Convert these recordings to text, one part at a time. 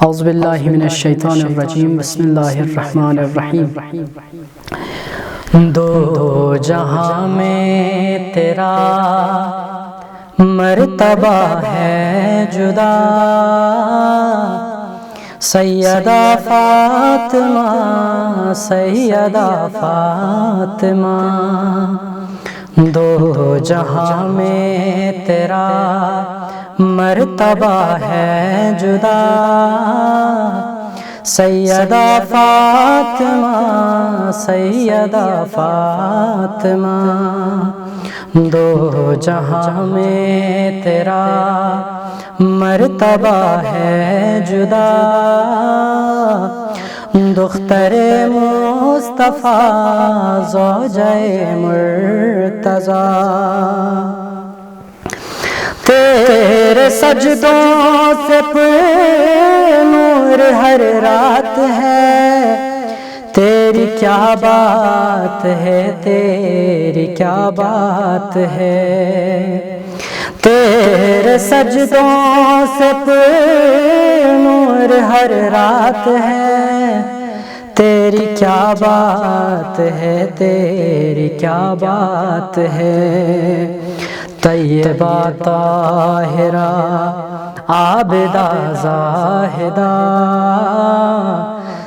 اعوذ باللہ من الشیطان الرجیم بسم اللہ الرحمن الرحیم۔ دو جہاں میں تیرا مرتبہ ہے جدا، سیدہ فاطمہ سیدہ فاطمہ۔ دو جہاں میں تیرا مرتبہ ہے جدا، سیدہ فاطمہ سیدہ فاطمہ۔ دو جہاں میں تیرا مرتبہ ہے جدا، دختر مصطفیٰ زوجہ مرتضیٰ۔ تیرے سجدوں سے پر نور ہر رات ہے، تیری کیا بات ہے تیری کیا بات ہے۔ تیرے سجدوں سے پر نور ہر رات ہے، تیری کیا بات ہے تیری کیا بات ہے۔ طیبہ طاہرہ عابدہ زاہدہ،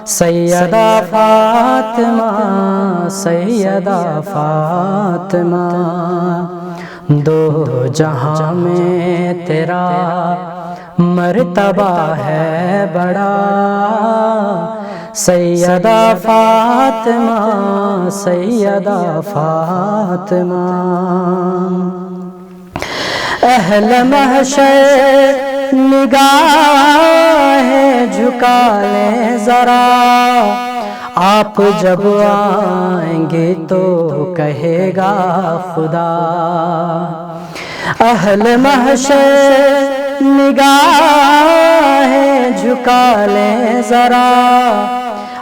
سیدہ فاطمہ سیدہ فاطمہ۔ دو جہاں میں تیرا مرتبہ ہے بڑا، سیدہ فاطمہ سیدہ فاطمہ۔ اہل محشر نگاہیں جھکا لیں ذرا، آپ جب آئیں گے تو کہے گا خدا۔ اہل محشر نگاہیں جھکا لیں ذرا،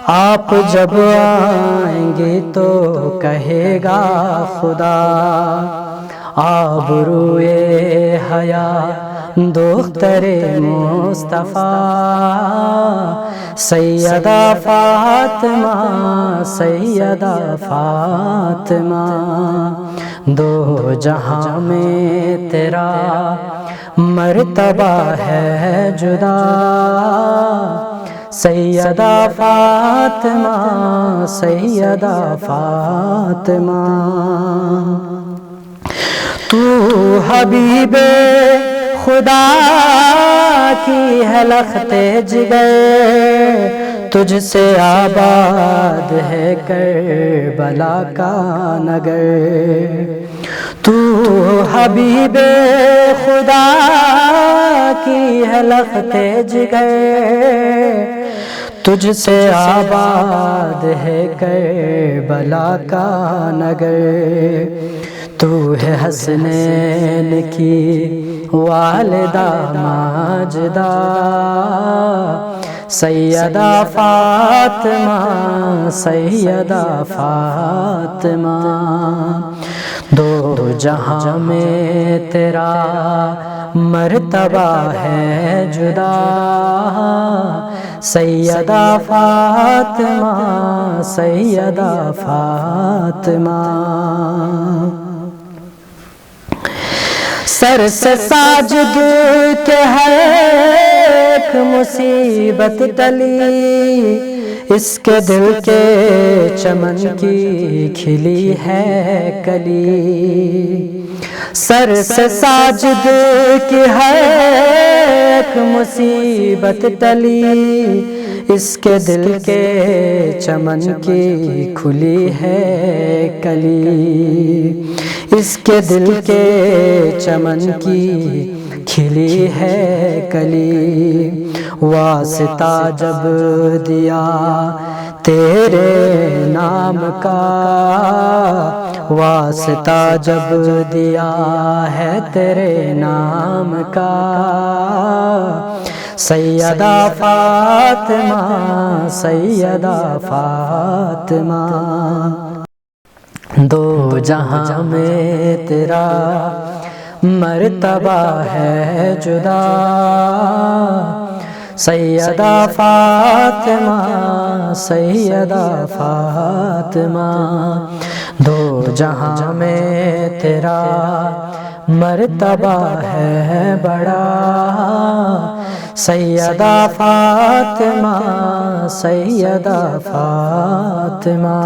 آپ جب آئیں گے تو کہے گا خدا۔ آبروئے حیا دختر مصطفیٰ، سیدہ فاطمہ سیدہ فاطمہ۔ دو جہاں میں تیرا مرتبہ ہے جدا، سیدہ فاطمہ سیدہ فاطمہ۔ تو حبیب خدا کی ہے لخت جگر، تجھ سے آباد ہے کربلا کا نگر۔ تو حبیب خدا کی ہے لخت جگر، تجھ سے آباد ہے کربلا کا نگر۔ تو ہے حسنین کی والدہ ماجدہ، سیدہ فاطمہ سیدہ فاطمہ۔ دو جہاں میں تیرا مرتبہ ہے جدا، سیدہ فاطمہ سیدہ فاطمہ۔ سر سے ساجد کے ہر ایک مصیبت ٹلی، اس کے دل کے چمن کی کھلی ہے کلی۔ سر سے ساجد کی ہر ایک مصیبت ٹلی، اس کے دل کے چمن کی کھلی ہے کلی۔ اس کے دل کے چمن کی کھلی ہے کلی۔ واسطہ جب دیا تیرے نام کا، واسطہ جب دیا ہے تیرے نام کا، سیدہ فاطمہ سیدہ فاطمہ۔ دو جہاں میں تیرا مرتبہ ہے جدا، سیدہ فاطمہ سیدہ فاطمہ، دو جہاں میں تیرا مرتبہ ہے بڑا، سیدہ فاطمہ سیدہ فاطمہ۔